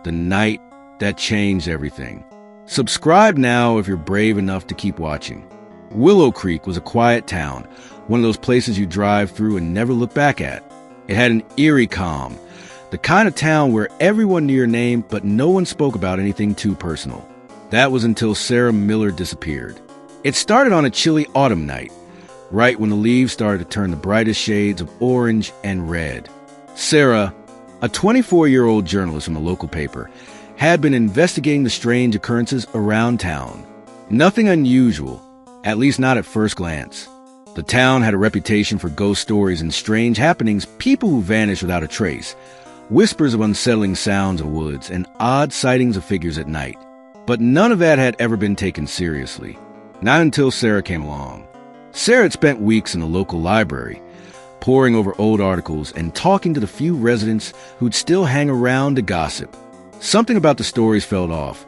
the night that changed everything. Subscribe now if you're brave enough to keep watching. Willow Creek was a quiet town, one of those places you drive through and never look back at. It had an eerie calm, the kind of town where everyone knew your name, but no one spoke about anything too personal. That was until Sarah Miller disappeared. It started on a chilly autumn night, right when the leaves started to turn the brightest shades of orange and red. Sarah, a 24-year-old journalist from a local paper, had been investigating the strange occurrences around town. Nothing unusual, at least not at first glance. The town had a reputation for ghost stories and strange happenings, people who vanished without a trace, whispers of unsettling sounds of woods, and odd sightings of figures at night. But none of that had ever been taken seriously. Not until Sarah came along. Sarah had spent weeks in the local library, poring over old articles and talking to the few residents who'd still hang around to gossip. Something about the stories felt off,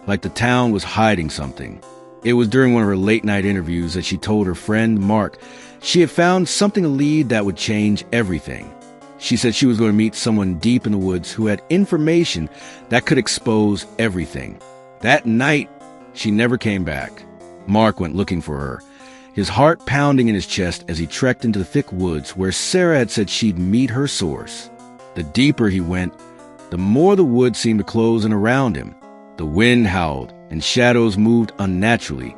like the town was hiding something. It was during one of her late-night interviews that she told her friend Mark she had found something to lead that would change everything. She said she was going to meet someone deep in the woods who had information that could expose everything. That night, she never came back. Mark went looking for her, his heart pounding in his chest as he trekked into the thick woods where Sarah had said she'd meet her source. The deeper he went, the more the woods seemed to close in around him. The wind howled, and shadows moved unnaturally,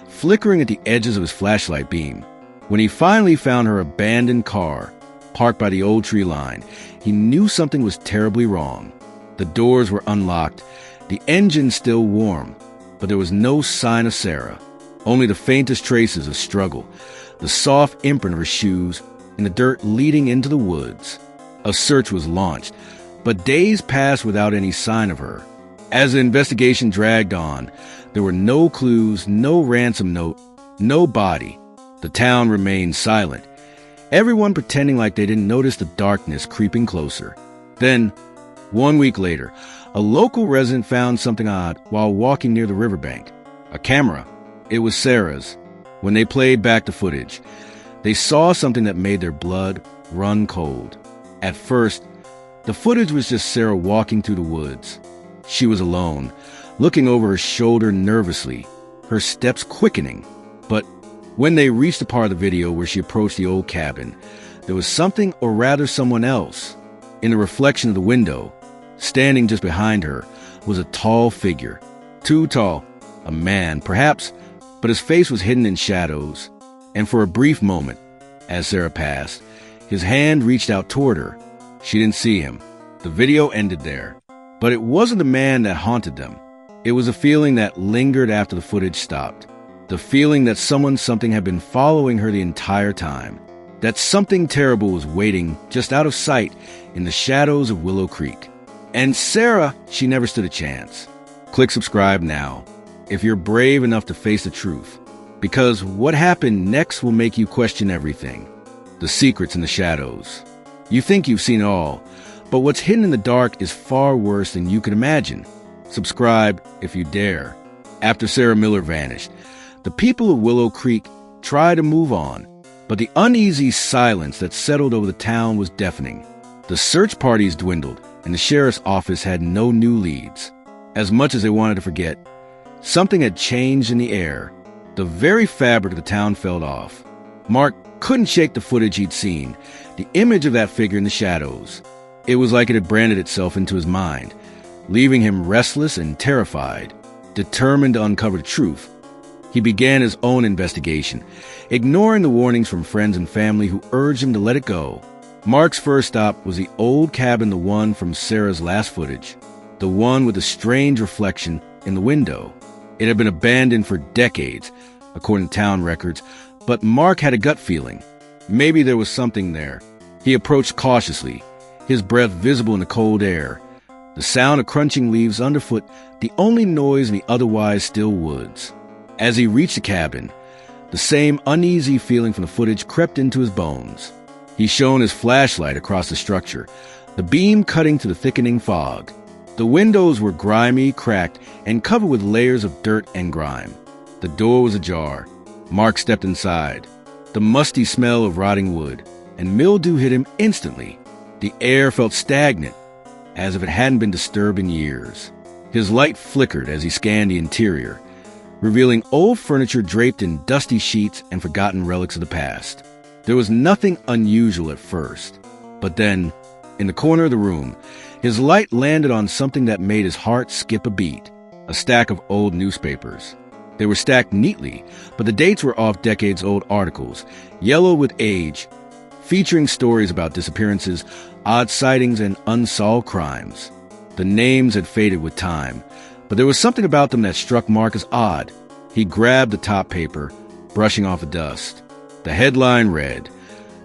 flickering at the edges of his flashlight beam. When he finally found her abandoned car, parked by the old tree line, he knew something was terribly wrong. The doors were unlocked, the engine still warm, but there was no sign of Sarah. Only the faintest traces of struggle, the soft imprint of her shoes, and the dirt leading into the woods. A search was launched, but days passed without any sign of her. As the investigation dragged on, there were no clues, no ransom note, no body. The town remained silent, everyone pretending like they didn't notice the darkness creeping closer. Then, 1 week later, a local resident found something odd while walking near the riverbank. A camera. It was Sarah's. When they played back the footage, they saw something that made their blood run cold. At first, the footage was just Sarah walking through the woods. She was alone, looking over her shoulder nervously, her steps quickening. But when they reached the part of the video where she approached the old cabin, there was something, or rather someone else. In the reflection of the window, standing just behind her, was a tall figure. Too tall. A man, perhaps, but his face was hidden in shadows. And for a brief moment, as Sarah passed, his hand reached out toward her. She didn't see him. The video ended there. But it wasn't the man that haunted them. It was a feeling that lingered after the footage stopped. The feeling that something had been following her the entire time. That something terrible was waiting just out of sight in the shadows of Willow Creek. And Sarah, she never stood a chance. Click subscribe now, if you're brave enough to face the truth. Because what happened next will make you question everything. The secrets in the shadows. You think you've seen it all, but what's hidden in the dark is far worse than you could imagine. Subscribe if you dare. After Sarah Miller vanished, the people of Willow Creek tried to move on, but the uneasy silence that settled over the town was deafening. The search parties dwindled, and the sheriff's office had no new leads. As much as they wanted to forget, something had changed in the air. The very fabric of the town fell off. Mark couldn't shake the footage he'd seen, the image of that figure in the shadows. It was like it had branded itself into his mind, leaving him restless and terrified, determined to uncover the truth. He began his own investigation, ignoring the warnings from friends and family who urged him to let it go. Mark's first stop was the old cabin, the one from Sarah's last footage, the one with the strange reflection in the window. It had been abandoned for decades, according to town records, but Mark had a gut feeling. Maybe there was something there. He approached cautiously, his breath visible in the cold air, the sound of crunching leaves underfoot, the only noise in the otherwise still woods. As he reached the cabin, the same uneasy feeling from the footage crept into his bones. He shone his flashlight across the structure, the beam cutting to the thickening fog. The windows were grimy, cracked, and covered with layers of dirt and grime. The door was ajar. Mark stepped inside. The musty smell of rotting wood and mildew hit him instantly. The air felt stagnant, as if it hadn't been disturbed in years. His light flickered as he scanned the interior, revealing old furniture draped in dusty sheets and forgotten relics of the past. There was nothing unusual at first, but then, in the corner of the room, his light landed on something that made his heart skip a beat: a stack of old newspapers. They were stacked neatly, but the dates were off decades-old articles, yellow with age, featuring stories about disappearances, odd sightings, and unsolved crimes. The names had faded with time, but there was something about them that struck Mark as odd. He grabbed the top paper, brushing off the dust. The headline read,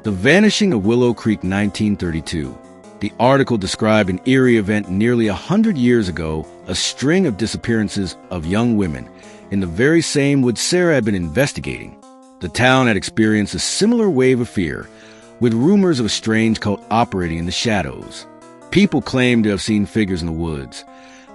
"The Vanishing of Willow Creek 1932. The article described an eerie event nearly 100 years ago, a string of disappearances of young women in the very same woods Sarah had been investigating. The town had experienced a similar wave of fear, with rumors of a strange cult operating in the shadows. People claimed to have seen figures in the woods,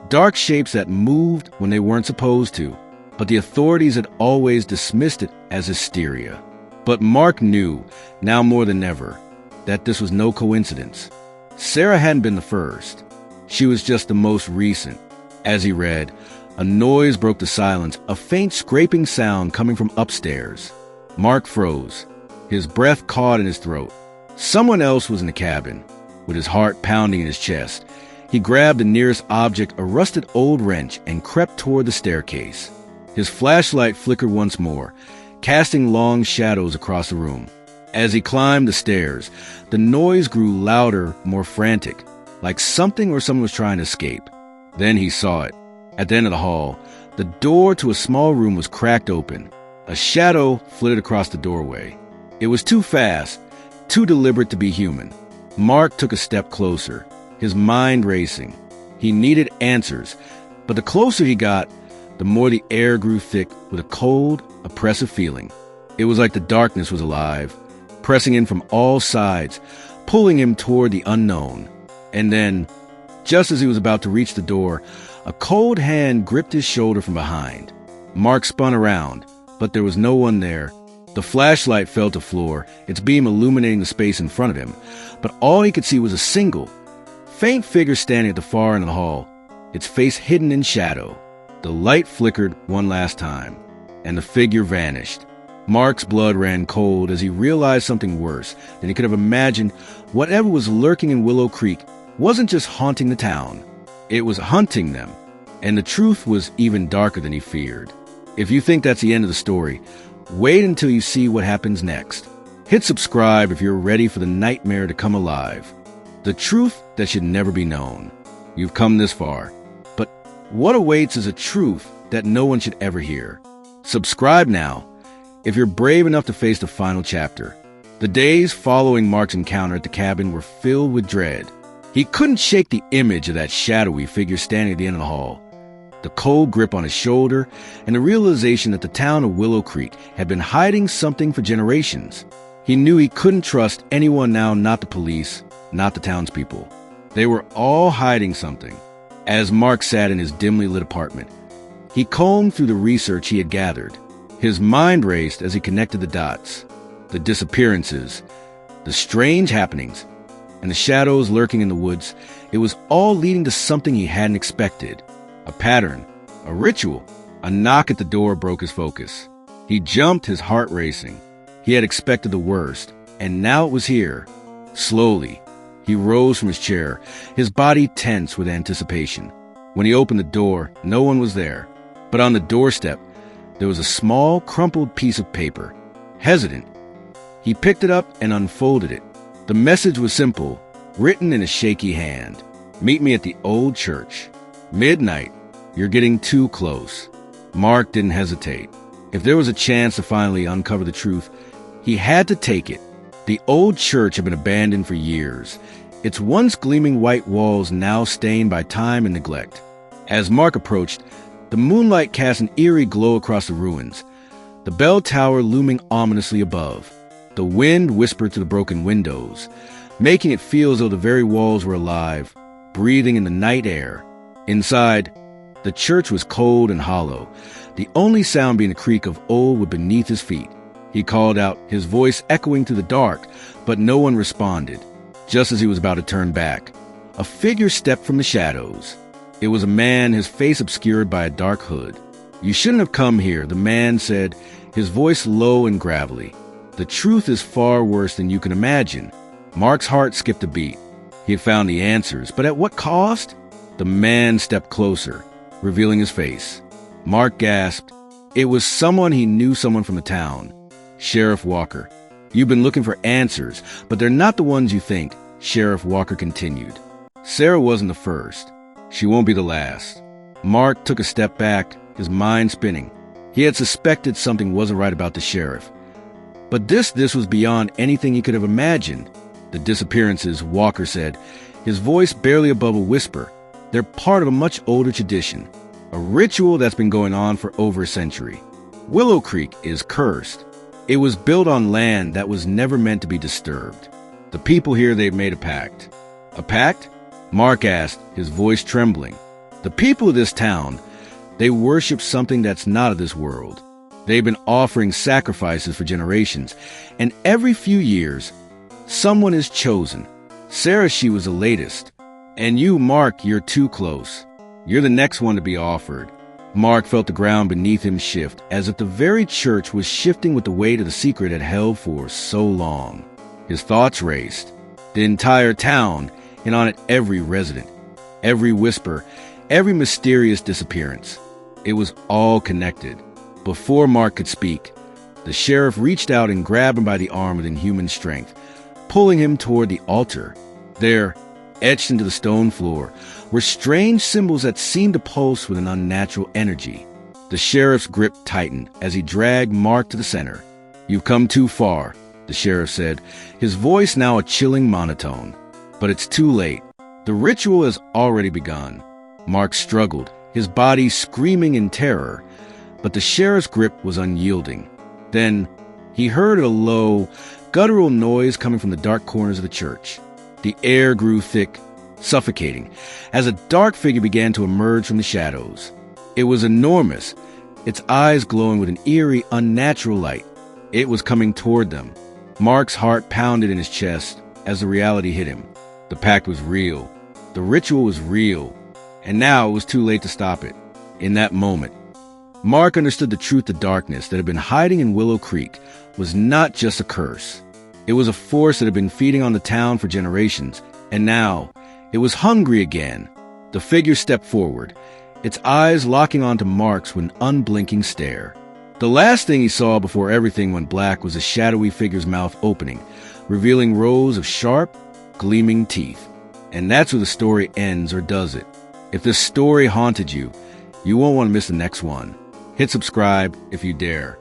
dark shapes that moved when they weren't supposed to, but the authorities had always dismissed it as hysteria. But Mark knew, now more than ever, that this was no coincidence. Sarah hadn't been the first. She was just the most recent. As he read, a noise broke the silence, a faint scraping sound coming from upstairs. Mark froze, his breath caught in his throat. Someone else was in the cabin. With his heart pounding in his chest, he grabbed the nearest object, a rusted old wrench, and crept toward the staircase. His flashlight flickered once more, casting long shadows across the room. As he climbed the stairs, the noise grew louder, more frantic, like something or someone was trying to escape. Then he saw it. At the end of the hall, the door to a small room was cracked open. A shadow flitted across the doorway. It was too fast, too deliberate to be human. Mark took a step closer, his mind racing. He needed answers, but the closer he got, the more the air grew thick with a cold, oppressive feeling. It was like the darkness was alive, pressing in from all sides, pulling him toward the unknown. And then, just as he was about to reach the door, a cold hand gripped his shoulder from behind. Mark spun around, but there was no one there. The flashlight fell to the floor, its beam illuminating the space in front of him, but all he could see was a single, faint figure standing at the far end of the hall, its face hidden in shadow. The light flickered one last time, and the figure vanished. Mark's blood ran cold as he realized something worse than he could have imagined. Whatever was lurking in Willow Creek wasn't just haunting the town. It was hunting them, and the truth was even darker than he feared. If you think that's the end of the story, wait until you see what happens next. Hit subscribe if you're ready for the nightmare to come alive. The truth that should never be known. You've come this far, but what awaits is a truth that no one should ever hear. Subscribe now if you're brave enough to face the final chapter. The days following Mark's encounter at the cabin were filled with dread. He couldn't shake the image of that shadowy figure standing at the end of the hall, the cold grip on his shoulder, and the realization that the town of Willow Creek had been hiding something for generations. He knew he couldn't trust anyone now, not the police, not the townspeople. They were all hiding something. As Mark sat in his dimly lit apartment, he combed through the research he had gathered. His mind raced as he connected the dots. The disappearances, the strange happenings, and the shadows lurking in the woods. It was all leading to something he hadn't expected. A pattern, a ritual. A knock at the door broke his focus. He jumped, his heart racing. He had expected the worst, and now it was here. Slowly, he rose from his chair, his body tense with anticipation. When he opened the door, no one was there. But on the doorstep, there was a small, crumpled piece of paper. Hesitant, he picked it up and unfolded it. The message was simple, written in a shaky hand. Meet me at the old church. Midnight. You're getting too close. Mark didn't hesitate. If there was a chance to finally uncover the truth, he had to take it. The old church had been abandoned for years, its once gleaming white walls now stained by time and neglect. As Mark approached, the moonlight cast an eerie glow across the ruins, the bell tower looming ominously above. The wind whispered through the broken windows, making it feel as though the very walls were alive, breathing in the night air. Inside, the church was cold and hollow, the only sound being the creak of old wood beneath his feet. He called out, his voice echoing through the dark, but no one responded. Just as he was about to turn back, A figure stepped from the shadows. It was a man, his face obscured by a dark hood. "You shouldn't have come here," the man said, his voice low and gravelly. "The truth is far worse than you can imagine." Mark's heart skipped a beat. He had found the answers, but at what cost? The man stepped closer, revealing his face. Mark gasped. It was someone he knew, someone from the town. Sheriff Walker. "You've been looking for answers, but they're not the ones you think," Sheriff Walker continued. "Sarah wasn't the first. She won't be the last." Mark took a step back, his mind spinning. He had suspected something wasn't right about the sheriff. But this was beyond anything he could have imagined. "The disappearances," Walker said, his voice barely above a whisper. "They're part of a much older tradition, a ritual that's been going on for over a century. Willow Creek is cursed. It was built on land that was never meant to be disturbed. The people here, they've made a pact." "A pact?" Mark asked, his voice trembling. "The people of this town, they worship something that's not of this world. They've been offering sacrifices for generations, and every few years, someone is chosen. Sarah, she was the latest. And you, Mark, you're too close. You're the next one to be offered." Mark felt the ground beneath him shift, as if the very church was shifting with the weight of the secret it held for so long. His thoughts raced. The entire town, and on it every resident, every whisper, every mysterious disappearance. It was all connected. Before Mark could speak, the sheriff reached out and grabbed him by the arm with inhuman strength, pulling him toward the altar. There, etched into the stone floor, were strange symbols that seemed to pulse with an unnatural energy. The sheriff's grip tightened as he dragged Mark to the center. "You've come too far," the sheriff said, his voice now a chilling monotone. "But it's too late. The ritual has already begun." Mark struggled, his body screaming in terror, but the sheriff's grip was unyielding. Then he heard a low, guttural noise coming from the dark corners of the church. The air grew thick, suffocating, as a dark figure began to emerge from the shadows. It was enormous, its eyes glowing with an eerie, unnatural light. It was coming toward them. Mark's heart pounded in his chest as the reality hit him. The pact was real. The ritual was real. And now it was too late to stop it. In that moment, Mark understood the truth. The darkness that had been hiding in Willow Creek was not just a curse. It was a force that had been feeding on the town for generations, and now it was hungry again. The figure stepped forward, its eyes locking onto Mark's with an unblinking stare. The last thing he saw before everything went black was a shadowy figure's mouth opening, revealing rows of sharp, gleaming teeth. And that's where the story ends, or does it? If this story haunted you, you won't want to miss the next one. Hit subscribe if you dare.